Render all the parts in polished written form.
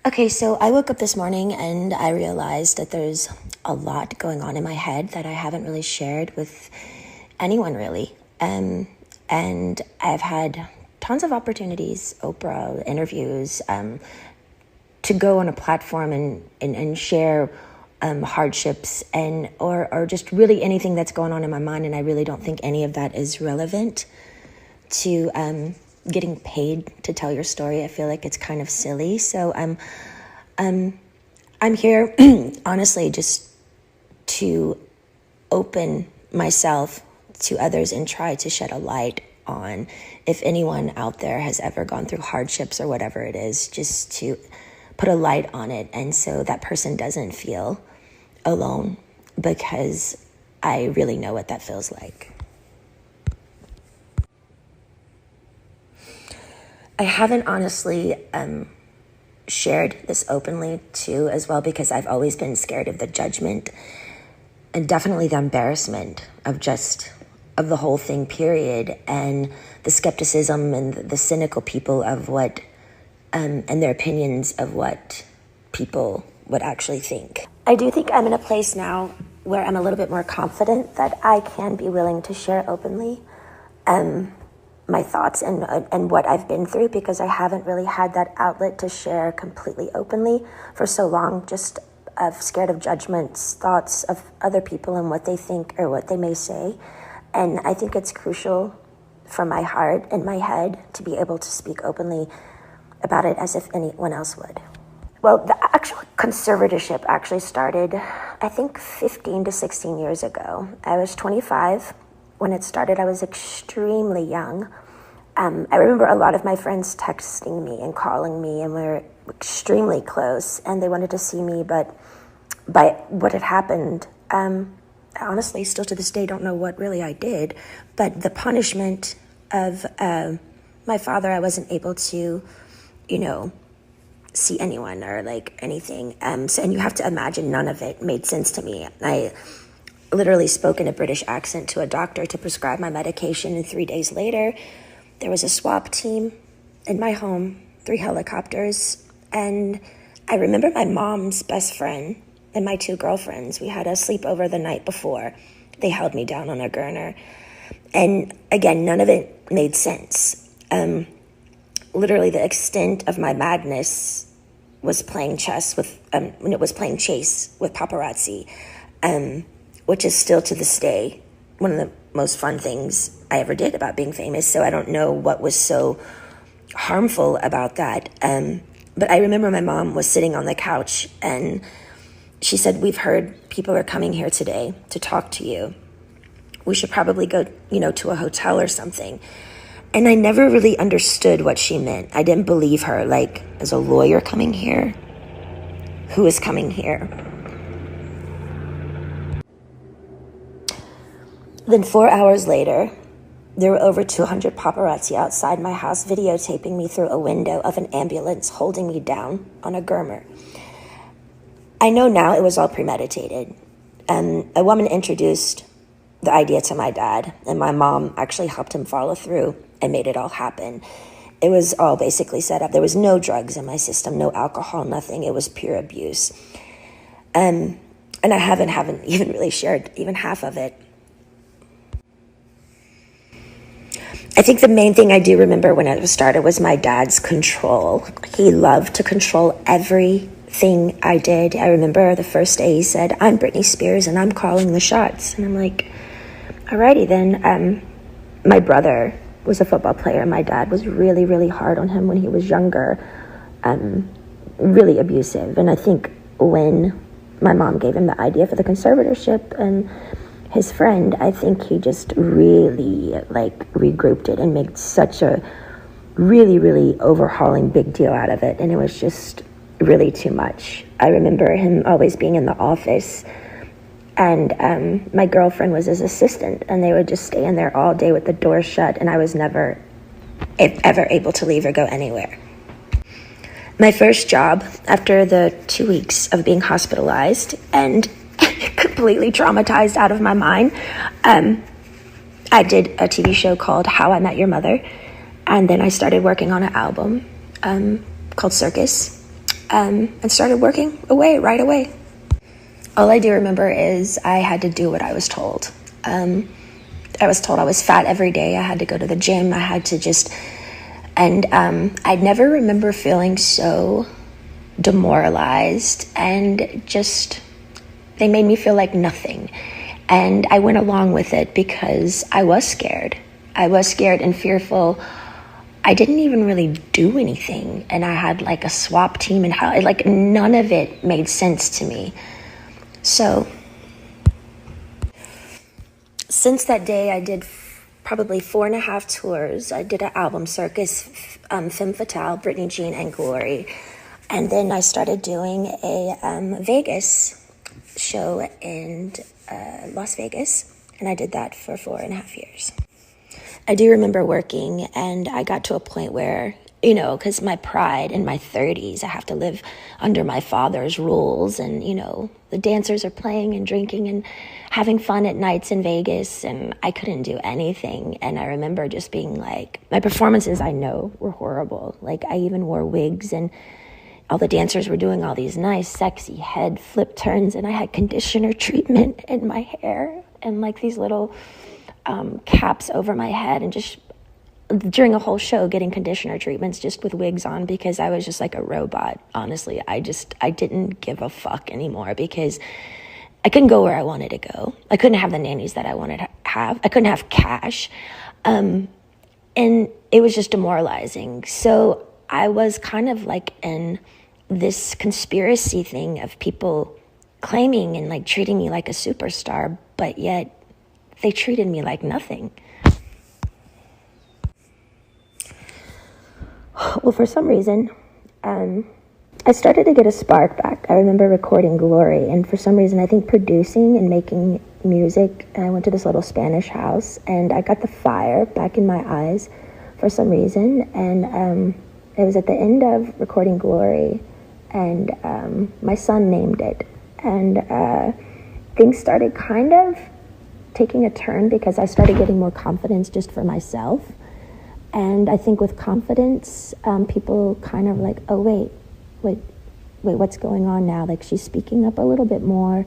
Okay, so I woke up this morning and I realized that there's a lot going on in my head that I haven't really shared with anyone really. And I've had tons of opportunities, Oprah, interviews, to go on a platform and share hardships or just really anything that's going on in my mind. And I really don't think any of that is relevant to getting paid to tell your story. I feel like it's kind of silly. So I'm here honestly just to open myself to others and try to shed a light on if anyone out there has ever gone through hardships or whatever it is, just to put a light on it. And so that person doesn't feel alone, because I really know what that feels like. I haven't honestly shared this openly too as well, because I've always been scared of the judgment and definitely the embarrassment of the whole thing, period, and the skepticism and the cynical people of what and their opinions of what people would actually think. I do think I'm in a place now where I'm a little bit more confident that I can be willing to share openly my thoughts and what I've been through, because I haven't really had that outlet to share completely openly for so long, just scared of judgments, thoughts of other people and what they think or what they may say. And I think it's crucial for my heart and my head to be able to speak openly about it as if anyone else would. Well, the actual conservatorship actually started, I think, 15 to 16 years ago. I was 25 when it started. I was extremely young. I remember a lot of my friends texting me and calling me, and we were extremely close, and they wanted to see me, but by what had happened, I honestly still to this day don't know what really I did, but the punishment of my father, I wasn't able to, see anyone or like anything. And you have to imagine none of it made sense to me. I literally spoke in a British accent to a doctor to prescribe my medication, and 3 days later, there was a swap team in my home, 3 helicopters, and I remember my mom's best friend and my 2 girlfriends. We had a sleepover the night before. They held me down on a gurner. And again, none of it made sense. Literally, the extent of my madness was playing chess with, when it was playing chase with paparazzi, which is still to this day one of the most fun things I ever did about being famous. So I don't know what was so harmful about that. But I remember my mom was sitting on the couch and she said, "We've heard people are coming here today to talk to you. We should probably go, to a hotel or something." And I never really understood what she meant. I didn't believe her. Like, is a lawyer coming here? Who is coming here? Then 4 hours later, there were over 200 paparazzi outside my house videotaping me through a window of an ambulance, holding me down on a gurner. I know now it was all premeditated. A woman introduced the idea to my dad, and my mom actually helped him follow through and made it all happen. It was all basically set up. There was no drugs in my system, no alcohol, nothing. It was pure abuse. And I haven't even really shared even half of it. I think the main thing I do remember when it started was my dad's control. He loved to control everything I did. I remember the first day he said, "I'm Britney Spears and I'm calling the shots." And I'm like, alrighty then. My brother was a football player. My dad was really, really hard on him when he was younger, really abusive. And I think when my mom gave him the idea for the conservatorship and his friend, I think he just really regrouped it and made such a really, really overhauling big deal out of it. And it was just really too much. I remember him always being in the office, and my girlfriend was his assistant, and they would just stay in there all day with the door shut, and I was never ever able to leave or go anywhere. My first job, after the 2 weeks of being hospitalized and completely traumatized out of my mind, I did a TV show called How I Met Your Mother, and then I started working on an album called Circus. and started working away right away. All I do remember is I had to do what I was told. I was told I was fat every day. I had to go to the gym. I had to and I never remember feeling so demoralized, and just, they made me feel like nothing. And I went along with it because I was scared. I was scared and fearful. I didn't even really do anything. And I had like a swap team and how, like, none of it made sense to me. So since that day, I did probably 4.5 tours. I did an album circus, Femme Fatale, Britney, Jean, and Glory. And then I started doing a Vegas show in Las Vegas. And I did that for 4.5 years. I do remember working, and I got to a point where, you know, because my pride in my 30s, I have to live under my father's rules. And, you know, the dancers are playing and drinking and having fun at nights in Vegas, and I couldn't do anything. And I remember just being like, my performances, I know, were horrible. Like, I even wore wigs, and all the dancers were doing all these nice, sexy head flip turns, and I had conditioner treatment in my hair and like these little caps over my head, and just during a whole show getting conditioner treatments just with wigs on, because I was just like a robot. Honestly, I didn't give a fuck anymore, because I couldn't go where I wanted to go. I couldn't have the nannies that I wanted to have. I couldn't have cash. And it was just demoralizing. So I was kind of like in this conspiracy thing of people claiming and like treating me like a superstar, but yet they treated me like nothing. Well, for some reason, I started to get a spark back. I remember recording Glory, and for some reason, I think producing and making music, and I went to this little Spanish house, and I got the fire back in my eyes for some reason, and it was at the end of recording Glory, and my son named it, and things started kind of taking a turn, because I started getting more confidence just for myself. And I think with confidence, people kind of like, oh, wait, what's going on now? Like, she's speaking up a little bit more,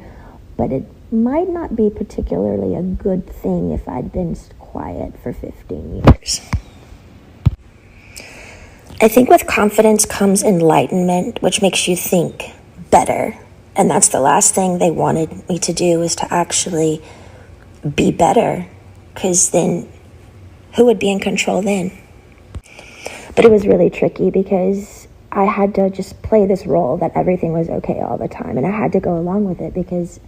but it might not be particularly a good thing if I'd been quiet for 15 years. I think with confidence comes enlightenment, which makes you think better. And that's the last thing they wanted me to do, is to actually be better, because then who would be in control then? But it was really tricky, because I had to just play this role that everything was okay all the time, and I had to go along with it because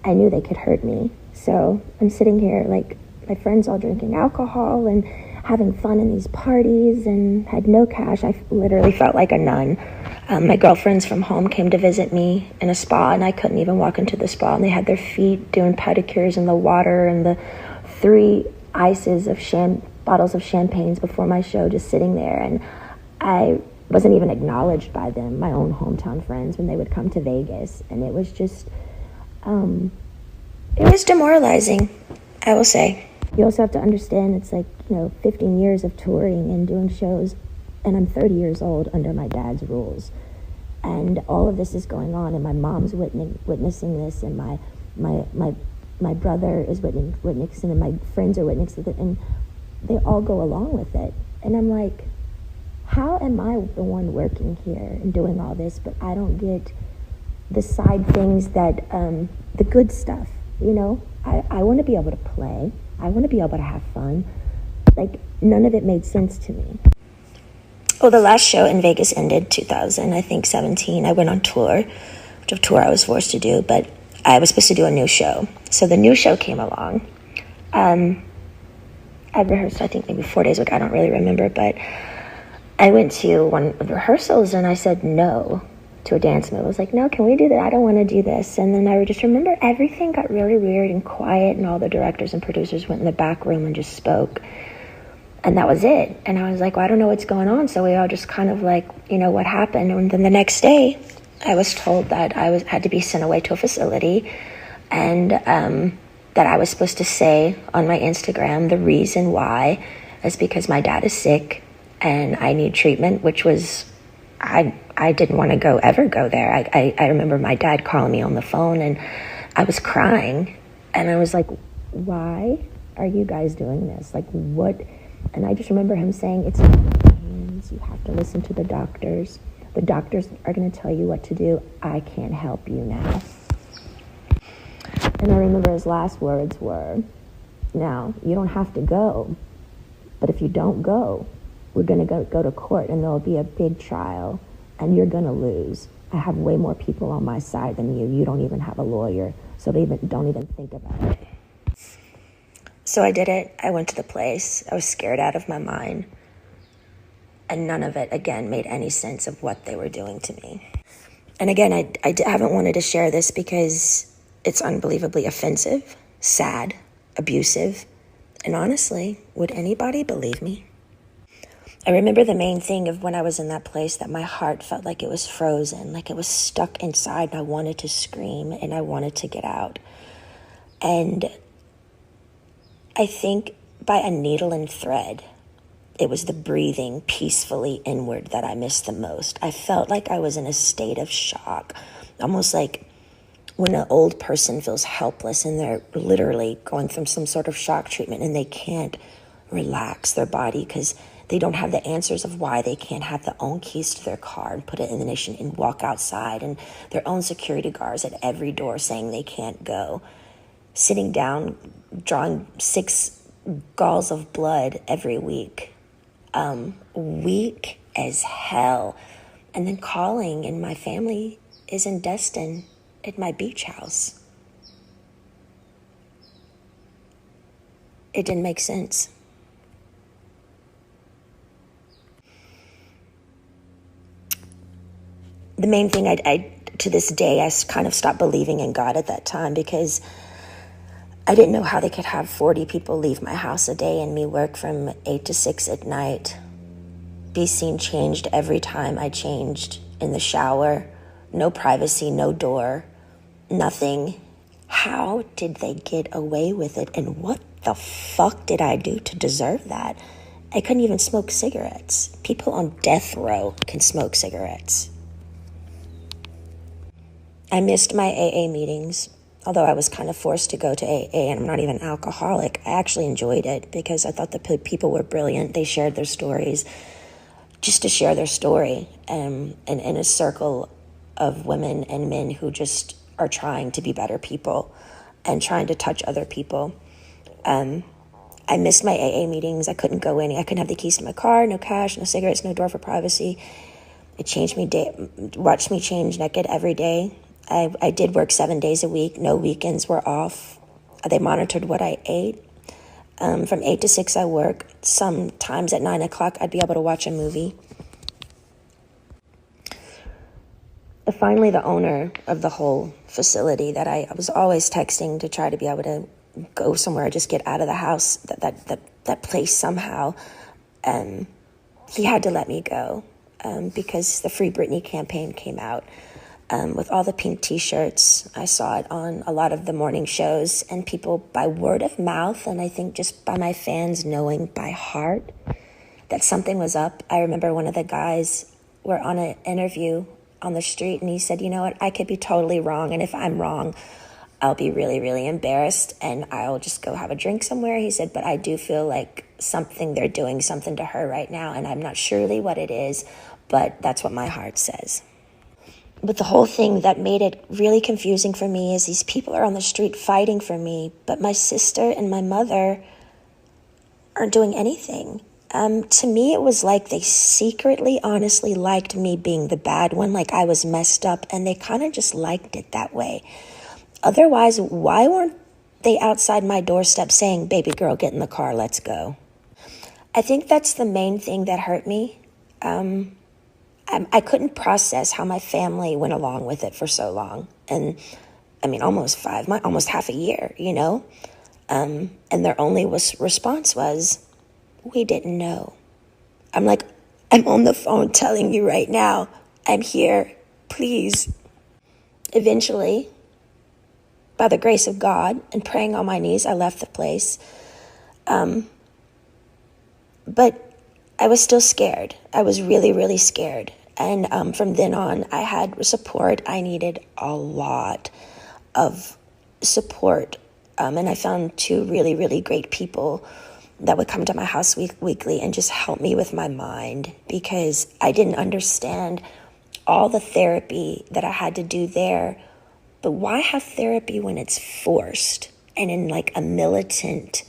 I knew they could hurt me. So I'm sitting here, like, my friends all drinking alcohol and having fun in these parties, and had no cash. I literally felt like a nun. My girlfriends from home came to visit me in a spa, and I couldn't even walk into the spa, and they had their feet doing pedicures in the water, and the 3 ices of bottles of champagnes before my show just sitting there. And I wasn't even acknowledged by them, my own hometown friends, when they would come to Vegas. And it was just, it was demoralizing, I will say. You also have to understand, it's like, 15 years of touring and doing shows, and I'm 30 years old under my dad's rules. And all of this is going on, and my mom's witnessing this, and my brother is witnessing, and my friends are witnessing it, and they all go along with it. And I'm like, how am I the one working here and doing all this, but I don't get the side things that, the good stuff, I want to be able to play. I want to be able to have fun. Like, none of it made sense to me. Well, the last show in Vegas ended 2017. I went on tour, which of tour I was forced to do, but I was supposed to do a new show. So the new show came along. I rehearsed, I think, maybe 4 days ago. I don't really remember, but I went to one of the rehearsals, and I said no to a dance move. I was like, no, can we do that? I don't want to do this. And then I just remember everything got really weird and quiet, and all the directors and producers went in the back room and just spoke. And that was it. And I was like, well, I don't know what's going on. So we all just kind of like, what happened? And then the next day, I was told that I had to be sent away to a facility, and that I was supposed to say on my Instagram the reason why is because my dad is sick and I need treatment, which was, I I didn't want to ever go there. I remember my dad calling me on the phone, and I was crying, and I was like, why are you guys doing this? Like, what? And I just remember him saying, it's not in your hands. You have to listen to the doctors. The doctors are going to tell you what to do. I can't help you now. And I remember his last words were, now, you don't have to go, but if you don't go, we're going to go to court, and there'll be a big trial, and you're going to lose. I have way more people on my side than you. You don't even have a lawyer, so don't even think about it. So I did it. I went to the place. I was scared out of my mind. And none of it, again, made any sense of what they were doing to me. And again, I haven't wanted to share this because it's unbelievably offensive, sad, abusive. And honestly, would anybody believe me? I remember the main thing of when I was in that place, that my heart felt like it was frozen, like it was stuck inside, and I wanted to scream and I wanted to get out. And I think by a needle and thread, it was the breathing peacefully inward that I missed the most. I felt like I was in a state of shock, almost like when an old person feels helpless and they're literally going through some sort of shock treatment and they can't relax their body because they don't have the answers of why they can't have their own keys to their car and put it in the ignition and walk outside, and their own security guards at every door saying they can't go. Sitting down, drawing 6 galls of blood every week. Weak as hell. And then calling, and my family is in Destin at my beach house. It didn't make sense. The main thing, I to this day, I kind of stopped believing in God at that time because I didn't know how they could have 40 people leave my house a day and me work from 8 to 6 at night. Be seen changed every time I changed in the shower. No privacy, no door, nothing. How did they get away with it? And what the fuck did I do to deserve that? I couldn't even smoke cigarettes. People on death row can smoke cigarettes. I missed my AA meetings. Although I was kind of forced to go to AA, and I'm not even an alcoholic, I actually enjoyed it because I thought the people were brilliant. They shared their stories just to share their story, and in a circle of women and men who just are trying to be better people and trying to touch other people. I missed my AA meetings. I couldn't go in. I couldn't have the keys to my car, no cash, no cigarettes, no door for privacy. It changed me, watched me change naked every day. I did work 7 days a week. No weekends were off. They monitored what I ate. From 8 to 6, I work. Sometimes at 9 o'clock, I'd be able to watch a movie. Finally, the owner of the whole facility that I was always texting to try to be able to go somewhere, just get out of the house, that place somehow, he had to let me go because the Free Britney campaign came out. With all the pink t-shirts. I saw it on a lot of the morning shows, and people by word of mouth, and I think just by my fans knowing by heart that something was up. I remember one of the guys were on an interview on the street, and he said, you know what, I could be totally wrong, and if I'm wrong, I'll be really, really embarrassed, and I'll just go have a drink somewhere. He said, but I do feel like they're doing something to her right now, and I'm not surely what it is, but that's what my heart says. But the whole thing that made it really confusing for me is these people are on the street fighting for me, but my sister and my mother aren't doing anything. To me, it was like they secretly, honestly liked me being the bad one, like I was messed up, and they kind of just liked it that way. Otherwise, why weren't they outside my doorstep saying, baby girl, get in the car, let's go? I think that's the main thing that hurt me. I couldn't process how my family went along with it for so long. And I mean, almost half a year, you know? And their only response was, we didn't know. I'm like, I'm on the phone telling you right now, I'm here, please. Eventually, by the grace of God and praying on my knees, I left the place. But I was still scared. I was really, really scared. And from then on, I had support. I needed a lot of support. And I found two really, really great people that would come to my house weekly and just help me with my mind, because I didn't understand all the therapy that I had to do there. But why have therapy when it's forced and in like a militant,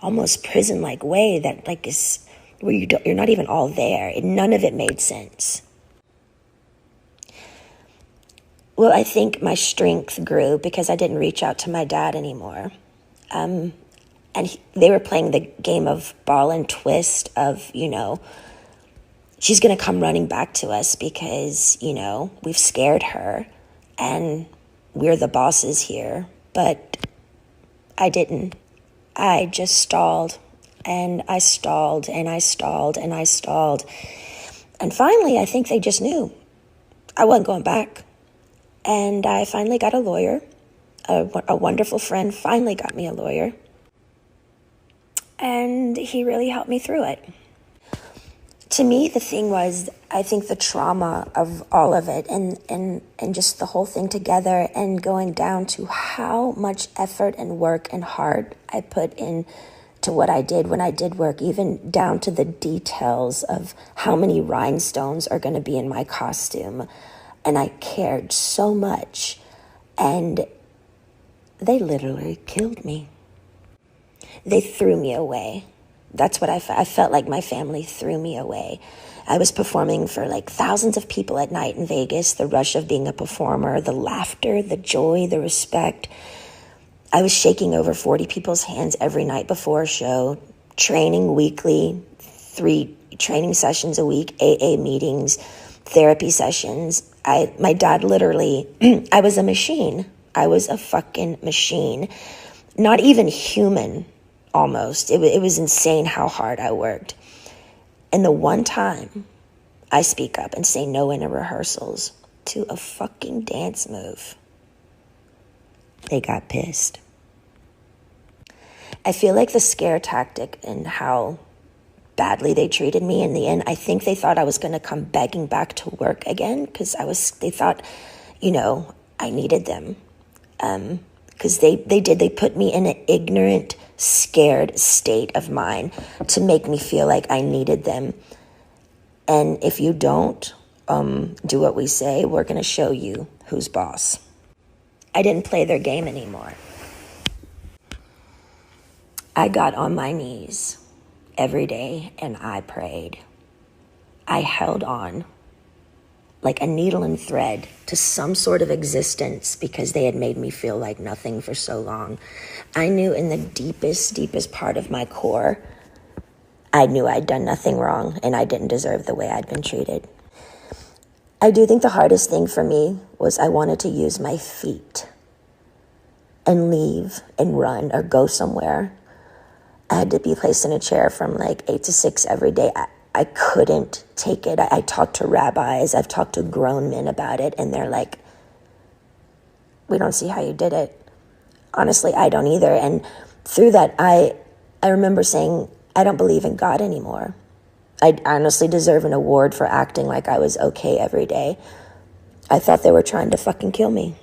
almost prison-like way that like is where you're not even all there? None of it made sense. Well, I think my strength grew because I didn't reach out to my dad anymore. They were playing the game of ball and twist of, she's going to come running back to us because, we've scared her and we're the bosses here. But I didn't. I just stalled and I stalled and I stalled and I stalled. And finally, I think they just knew I wasn't going back. And I finally got a lawyer. A wonderful friend finally got me a lawyer. And he really helped me through it. To me, the thing was, I think the trauma of all of it and just the whole thing together and going down to how much effort and work and heart I put in to what I did when I did work, even down to the details of how many rhinestones are going to be in my costume. And I cared so much. And they literally killed me. They threw me away. That's what I felt like my family threw me away. I was performing for like thousands of people at night in Vegas, the rush of being a performer, the laughter, the joy, the respect. I was shaking over 40 people's hands every night before a show, training weekly, 3 training sessions a week, AA meetings, therapy sessions. My dad literally, I was a machine. I was a fucking machine. Not even human. Almost. It was insane how hard I worked. And the one time I speak up and say no in the rehearsals to a fucking dance move, they got pissed. I feel like the scare tactic and how badly they treated me in the end, I think they thought I was going to come begging back to work again because they thought, I needed them. Because they put me in an ignorant, scared state of mind to make me feel like I needed them. And if you don't do what we say, we're going to show you who's boss. I didn't play their game anymore. I got on my knees every day and I prayed. I held on like a needle and thread to some sort of existence because they had made me feel like nothing for so long. I knew in the deepest part of my core, I knew I'd done nothing wrong and I didn't deserve the way I'd been treated. I do think the hardest thing for me was I wanted to use my feet and leave and run or go somewhere. I had to be placed in a chair from like 8 to 6 every day. I couldn't take it. I talked to rabbis. I've talked to grown men about it. And they're like, we don't see how you did it. Honestly, I don't either. And through that, I remember saying, I don't believe in God anymore. I honestly deserve an award for acting like I was okay every day. I thought they were trying to fucking kill me.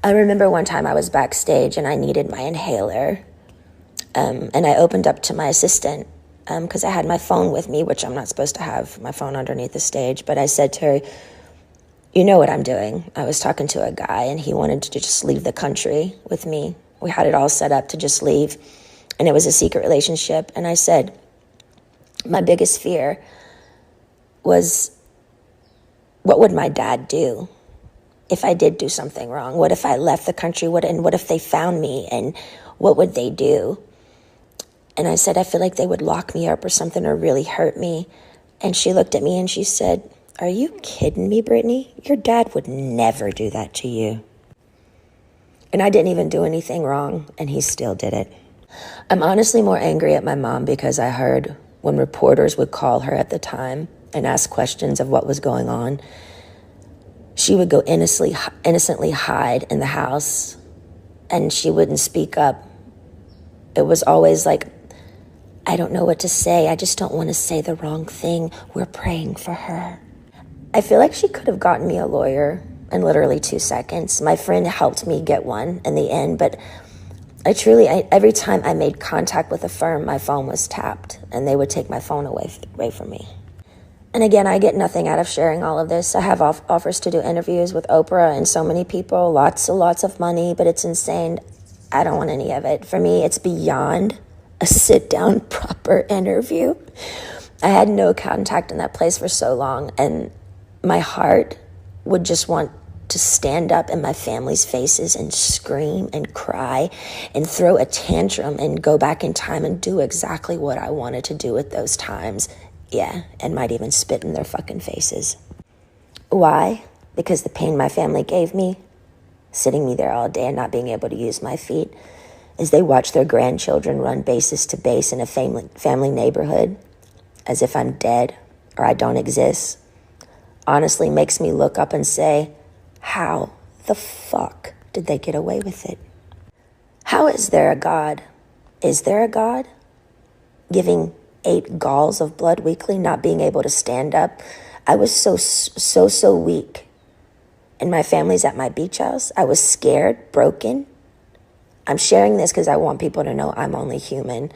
I remember one time I was backstage and I needed my inhaler. And I opened up to my assistant because I had my phone with me, which I'm not supposed to have my phone underneath the stage. But I said to her, you know what I'm doing. I was talking to a guy and he wanted to just leave the country with me. We had it all set up to just leave. And it was a secret relationship. And I said, my biggest fear was, what would my dad do if I did do something wrong? What if I left the country? And what if they found me? And what would they do? And I said, I feel like they would lock me up or something or really hurt me. And she looked at me and she said, are you kidding me, Britney? Your dad would never do that to you. And I didn't even do anything wrong, and he still did it. I'm honestly more angry at my mom because I heard when reporters would call her at the time and ask questions of what was going on, she would go innocently hide in the house and she wouldn't speak up. It was always like, I don't know what to say. I just don't want to say the wrong thing. We're praying for her. I feel like she could have gotten me a lawyer in literally 2 seconds. My friend helped me get one in the end, but every time I made contact with a firm, my phone was tapped, and they would take my phone away from me. And again, I get nothing out of sharing all of this. I have offers to do interviews with Oprah and so many people, lots and lots of money, but it's insane. I don't want any of it. For me, it's beyond a sit-down, proper interview. I had no contact in that place for so long, and my heart would just want to stand up in my family's faces and scream and cry and throw a tantrum and go back in time and do exactly what I wanted to do at those times. Yeah, and might even spit in their fucking faces. Why? Because the pain my family gave me, sitting me there all day and not being able to use my feet, as they watch their grandchildren run bases to base in a family neighborhood, as if I'm dead or I don't exist, honestly makes me look up and say, how the fuck did they get away with it? How is there a God? Is there a God? Giving 8 galls of blood weekly, not being able to stand up. I was so weak. And my family's at my beach house. I was scared, broken. I'm sharing this because I want people to know I'm only human.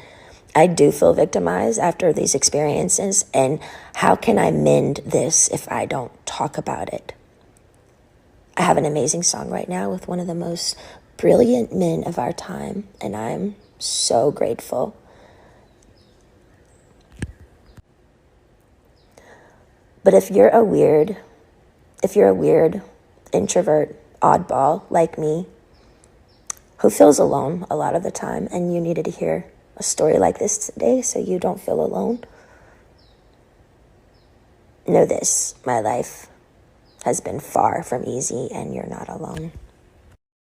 I do feel victimized after these experiences, and how can I mend this if I don't talk about it? I have an amazing song right now with one of the most brilliant men of our time, and I'm so grateful. But if you're a weird introvert, oddball like me, who feels alone a lot of the time, and you needed to hear a story like this today so you don't feel alone, know this: my life has been far from easy, and you're not alone.